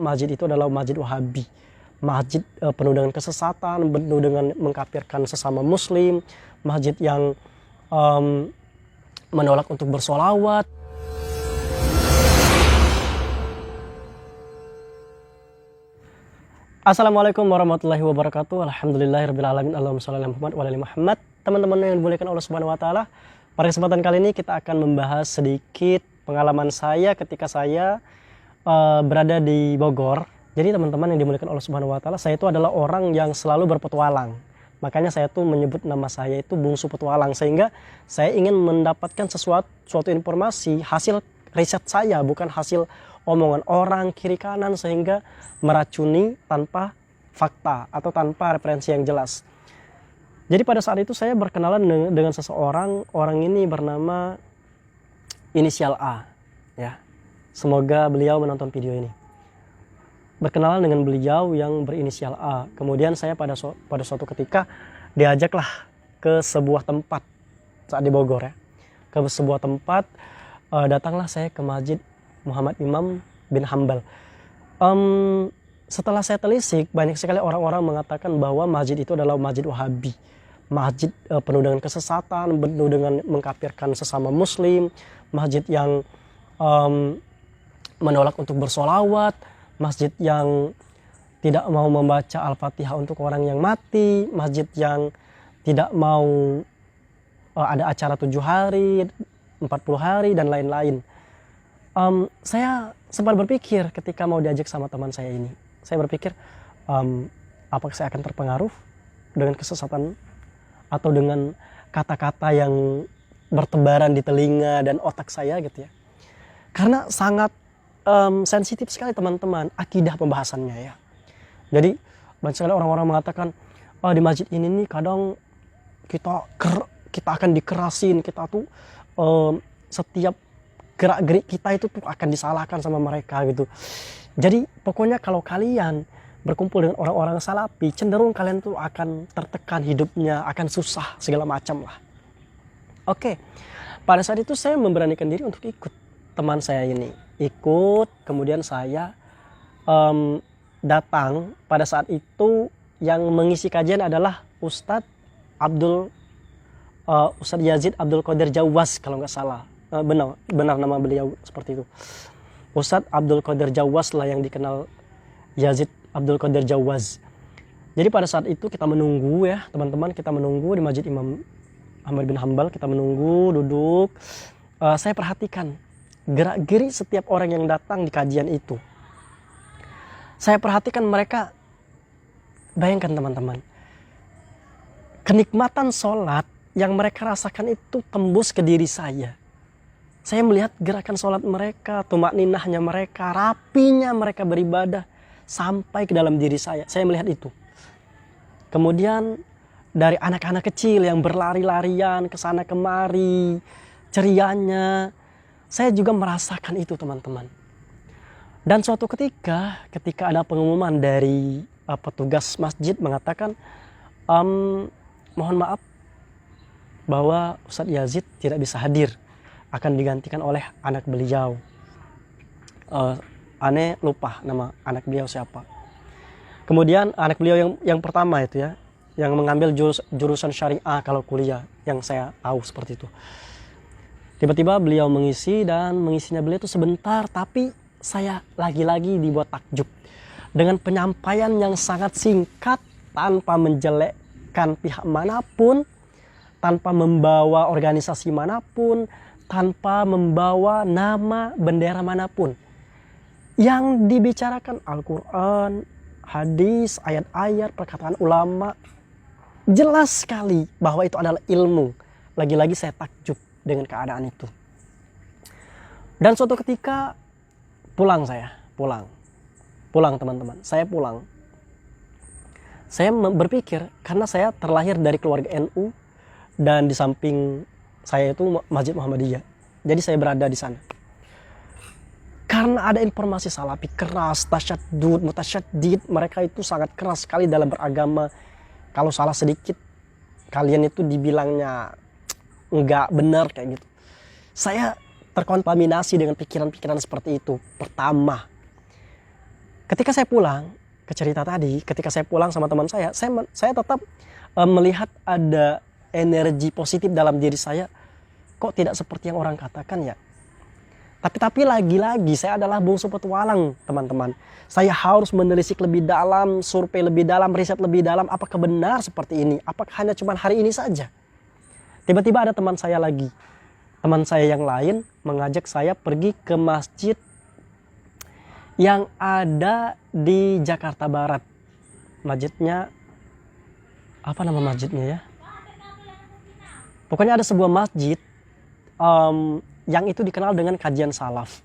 masjid itu adalah masjid Wahabi. Masjid penuh dengan kesesatan, penuh dengan mengkafirkan sesama muslim, masjid yang menolak untuk bersolawat. Assalamualaikum warahmatullahi wabarakatuh. Alhamdulillahirrabbilalamin. Allahumma sholli ala Muhammad wa ala Muhammad. Teman-teman yang dimuliakan Allah Subhanahu wa taala, pada kesempatan kali ini kita akan membahas sedikit pengalaman saya ketika saya berada di Bogor. Jadi teman-teman yang dimuliakan Allah Subhanahu wa taala, saya itu adalah orang yang selalu berpetualang. Makanya saya tuh menyebut nama saya itu bungsu petualang, sehingga saya ingin mendapatkan suatu informasi hasil riset saya, bukan hasil omongan orang kiri kanan sehingga meracuni tanpa fakta atau tanpa referensi yang jelas. Jadi pada saat itu saya berkenalan dengan seseorang, orang ini bernama inisial A, ya. Semoga beliau menonton video ini. Berkenalan dengan beliau yang berinisial A. Kemudian saya pada suatu ketika diajaklah ke sebuah tempat saat di Bogor, ya. Ke sebuah tempat, datanglah saya ke Masjid Muhammad Imam bin Hambal. Setelah saya telisik, banyak sekali orang-orang mengatakan bahwa masjid itu adalah masjid Wahabi. Masjid penuh dengan kesesatan, penuh dengan mengkafirkan sesama muslim, masjid yang menolak untuk bersolawat, masjid yang tidak mau membaca Al-Fatihah untuk orang yang mati, masjid yang tidak mau ada acara 7 hari, 40 hari, dan lain-lain. Saya sempat berpikir ketika mau diajak sama teman saya ini. Saya berpikir, apakah saya akan terpengaruh dengan kesesatan atau dengan kata-kata yang bertebaran di telinga dan otak saya gitu ya. Karena sangat sensitif sekali teman-teman akidah pembahasannya ya. Jadi banyak sekali orang-orang mengatakan, di masjid ini nih kadang kita akan dikerasin, kita tuh setiap gerak-gerik kita itu tuh akan disalahkan sama mereka gitu. Jadi pokoknya kalau kalian berkumpul dengan orang-orang salafi, cenderung kalian tuh akan tertekan hidupnya, akan susah segala macam lah. Oke, pada saat itu saya memberanikan diri untuk ikut teman saya ini. Ikut, kemudian saya datang. Pada saat itu yang mengisi kajian adalah Ustadz Yazid Abdul Qadir Jawaz kalau nggak salah. Benar nama beliau seperti itu. Ustadz Abdul Qadir Jawaz lah yang dikenal Yazid Abdul Qadir Jawaz. Jadi pada saat itu kita menunggu ya teman-teman, kita menunggu di Masjid Imam Ahmad bin Hambal, kita menunggu, duduk. Saya perhatikan gerak-gerik setiap orang yang datang di kajian itu. Saya perhatikan mereka, bayangkan teman-teman, kenikmatan sholat yang mereka rasakan itu tembus ke diri saya. Saya melihat gerakan sholat mereka, tumakninahnya mereka, rapinya mereka beribadah sampai ke dalam diri saya. Saya melihat itu. Kemudian dari anak-anak kecil yang berlari-larian ke sana kemari, cerianya, saya juga merasakan itu teman-teman. Dan suatu ketika ada pengumuman dari petugas masjid mengatakan, mohon maaf bahwa Ustadz Yazid tidak bisa hadir, akan digantikan oleh anak beliau. Aneh lupa nama anak beliau siapa. Kemudian anak beliau yang pertama itu ya, yang mengambil jurusan syariah kalau kuliah, yang saya tahu seperti itu. Tiba-tiba beliau mengisi, dan mengisinya beliau itu sebentar, tapi saya lagi-lagi dibuat takjub dengan penyampaian yang sangat singkat, tanpa menjelekkan pihak manapun, tanpa membawa organisasi manapun, tanpa membawa nama bendera manapun. Yang dibicarakan Al-Quran, hadis, ayat-ayat, perkataan ulama, jelas sekali bahwa itu adalah ilmu. Lagi-lagi saya takjub dengan keadaan itu. Dan suatu ketika pulang teman-teman, saya pulang. Saya berpikir, karena saya terlahir dari keluarga NU, dan di samping saya itu Masjid Muhammadiyah. Jadi saya berada di sana. Karena ada informasi salafi keras, tasyaddud, mutasyaddid, mereka itu sangat keras sekali dalam beragama. Kalau salah sedikit, kalian itu dibilangnya nggak benar kayak gitu. Saya terkontaminasi dengan pikiran-pikiran seperti itu. Pertama, Ketika saya pulang ke cerita tadi, ketika saya pulang sama teman saya tetap melihat ada energi positif dalam diri saya. Kok tidak seperti yang orang katakan ya? Tapi lagi-lagi saya adalah bungsu petualang, teman-teman. Saya harus menelisik lebih dalam, survei lebih dalam, riset lebih dalam. Apakah benar seperti ini? Apakah hanya cuma hari ini saja? Tiba-tiba ada teman saya lagi. Teman saya yang lain mengajak saya pergi ke masjid yang ada di Jakarta Barat. Masjidnya, apa nama masjidnya ya? Pokoknya ada sebuah masjid yang itu dikenal dengan kajian salaf.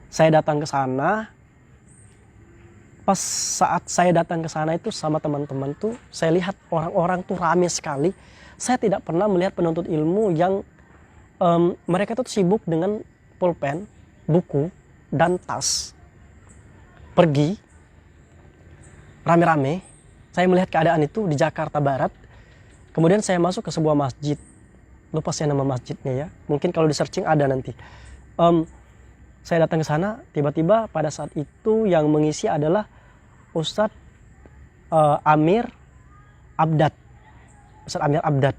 Saya datang ke sana. Pas saat saya datang ke sana itu sama teman-teman tuh, saya lihat orang-orang tuh rame sekali. Saya tidak pernah melihat penuntut ilmu yang mereka tuh sibuk dengan pulpen, buku, dan tas. Pergi rame-rame. Saya melihat keadaan itu di Jakarta Barat. Kemudian saya masuk ke sebuah masjid. Lupa saya nama masjidnya ya. Mungkin kalau di searching ada nanti. Saya datang ke sana, tiba-tiba pada saat itu yang mengisi adalah Ustadz Amir Abdad. Ustadz Amir Abdad.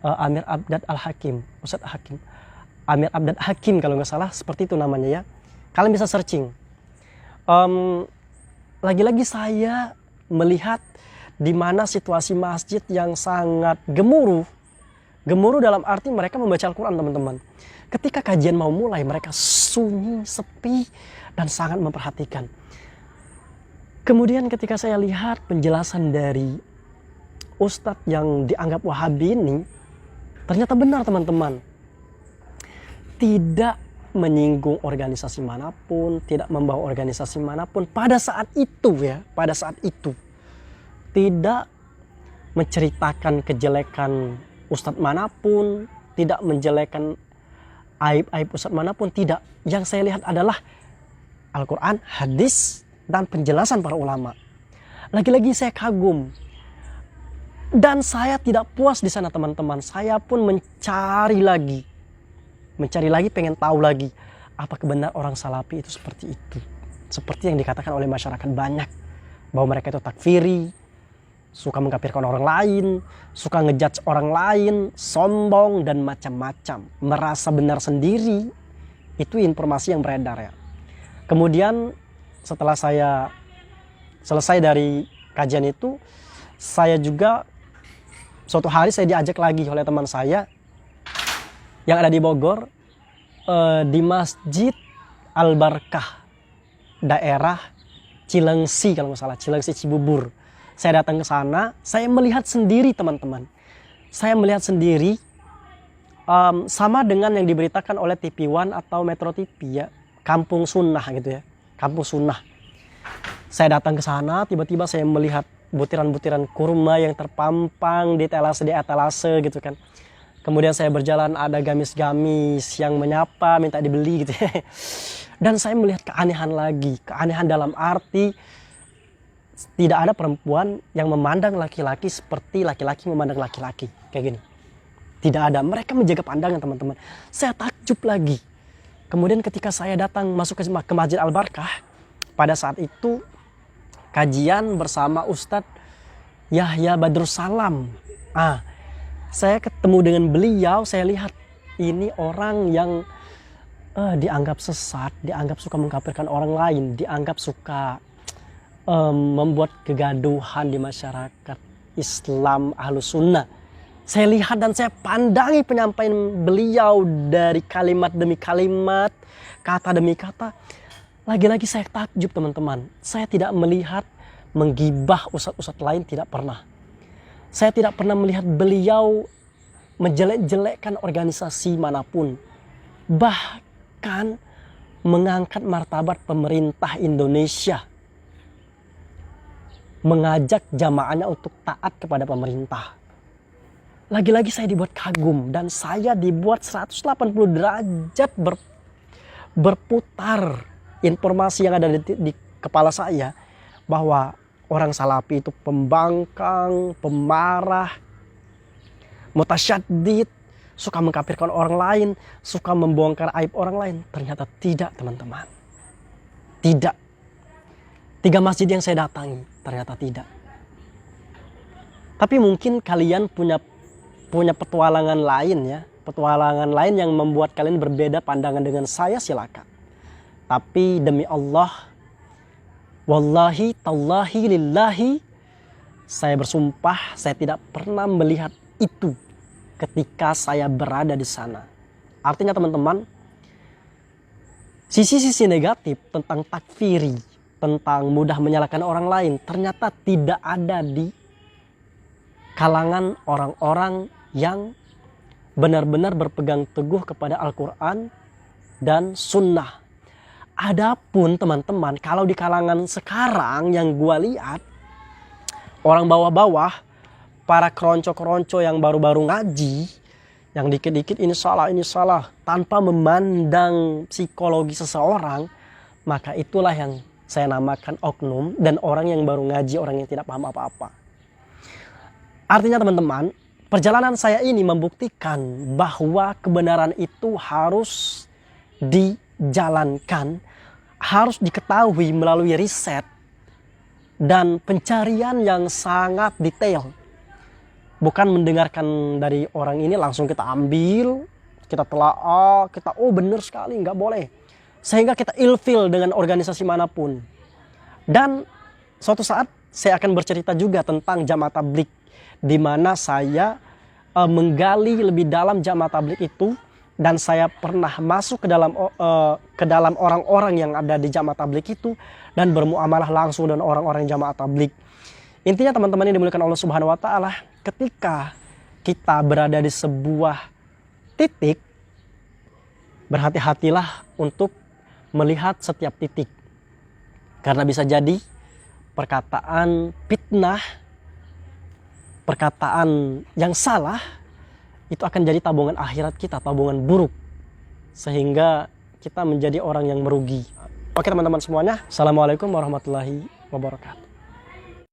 Amir Abdad Al-Hakim. Ustadz Hakim. Amir Abdad Hakim kalau nggak salah, seperti itu namanya ya. Kalian bisa searching. Lagi-lagi saya melihat di mana situasi masjid yang sangat gemuruh. Gemuruh dalam arti mereka membaca Al-Quran, teman-teman. Ketika kajian mau mulai, mereka sunyi, sepi, dan sangat memperhatikan. Kemudian ketika saya lihat penjelasan dari Ustadz yang dianggap Wahabi ini, ternyata benar, teman-teman. Tidak menyinggung organisasi manapun, tidak membawa organisasi manapun pada saat itu ya, pada saat itu. Tidak menceritakan kejelekan ustadz manapun, tidak menjelekan aib-aib ustadz manapun, tidak. Yang saya lihat adalah Al-Quran, hadis, dan penjelasan para ulama. Lagi-lagi saya kagum. Dan saya tidak puas di sana, teman-teman. Saya pun mencari lagi, pengen tahu lagi. Apakah benar orang salafi itu seperti itu? Seperti yang dikatakan oleh masyarakat banyak. Bahwa mereka itu takfiri, suka mengkafirkan orang lain, suka ngejudge orang lain, sombong, dan macam-macam. Merasa benar sendiri. Itu informasi yang beredar ya. Kemudian setelah saya selesai dari kajian itu, saya juga suatu hari saya diajak lagi oleh teman saya yang ada di Bogor, di Masjid Al-Barkah, daerah Cilengsi kalau nggak salah, Cilengsi Cibubur. Saya datang ke sana, saya melihat sendiri, teman-teman. Saya melihat sendiri, sama dengan yang diberitakan oleh TV One atau Metro TV ya, Kampung Sunnah gitu ya, Kampung Sunnah. Saya datang ke sana, tiba-tiba saya melihat butiran-butiran kurma yang terpampang di etalase gitu kan. Kemudian saya berjalan, ada gamis-gamis yang menyapa, minta dibeli gitu ya. Dan saya melihat keanehan lagi, keanehan dalam arti tidak ada perempuan yang memandang laki-laki seperti laki-laki memandang laki-laki. Kayak gini. Tidak ada. Mereka menjaga pandangan, teman-teman. Saya takjub lagi. Kemudian ketika saya datang masuk ke Masjid Al-Barkah, pada saat itu kajian bersama Ustadz Yahya Badrussalam. Saya ketemu dengan beliau, saya lihat ini orang yang dianggap sesat, dianggap suka mengkafirkan orang lain, dianggap suka membuat kegaduhan di masyarakat Islam Ahlus Sunnah. Saya lihat dan saya pandangi penyampaian beliau dari kalimat demi kalimat, kata demi kata. Lagi-lagi saya takjub, teman-teman. Saya tidak melihat menggibah ustadz-ustadz lain, tidak pernah. Saya tidak pernah melihat beliau menjelek-jelekkan organisasi manapun. Bahkan mengangkat martabat pemerintah Indonesia. Mengajak jamaahnya untuk taat kepada pemerintah. Lagi-lagi saya dibuat kagum dan saya dibuat 180 derajat berputar informasi yang ada di kepala saya bahwa orang salafi itu pembangkang, pemarah, mutasyaddid, suka mengkafirkan orang lain, suka membongkar aib orang lain. Ternyata tidak, teman-teman. Tidak. 3 masjid yang saya datangi ternyata tidak. Tapi mungkin kalian punya petualangan lain ya. Petualangan lain yang membuat kalian berbeda pandangan dengan saya, silakan. Tapi demi Allah, wallahi, tallahi, lillahi, saya bersumpah saya tidak pernah melihat itu ketika saya berada di sana. Artinya teman-teman, sisi-sisi negatif tentang takfiri, tentang mudah menyalahkan orang lain, ternyata tidak ada di kalangan orang-orang yang benar-benar berpegang teguh kepada Al-Quran dan Sunnah. Adapun teman-teman, kalau di kalangan sekarang yang gua lihat, orang bawah-bawah, para keronco-keronco yang baru-baru ngaji, yang dikit-dikit ini salah, tanpa memandang psikologi seseorang, maka itulah yang saya namakan oknum dan orang yang baru ngaji, orang yang tidak paham apa-apa. Artinya teman-teman, perjalanan saya ini membuktikan bahwa kebenaran itu harus dijalankan, harus diketahui melalui riset dan pencarian yang sangat detail. Bukan mendengarkan dari orang ini langsung kita ambil, kita telaah, kita benar sekali, nggak boleh. Sehingga kita ilfil dengan organisasi manapun. Dan suatu saat saya akan bercerita juga tentang jamaah tabligh, di mana saya menggali lebih dalam jamaah tabligh itu, dan saya pernah masuk ke dalam orang-orang yang ada di jamaah tabligh itu dan bermuamalah langsung dengan orang-orang jamaah tabligh. Intinya teman-teman yang dimuliakan Allah Subhanahu wa taala, ketika kita berada di sebuah titik, berhati-hatilah untuk melihat setiap titik. Karena bisa jadi perkataan fitnah, perkataan yang salah, itu akan jadi tabungan akhirat kita, tabungan buruk. Sehingga kita menjadi orang yang merugi. Oke teman-teman semuanya, Assalamualaikum warahmatullahi wabarakatuh.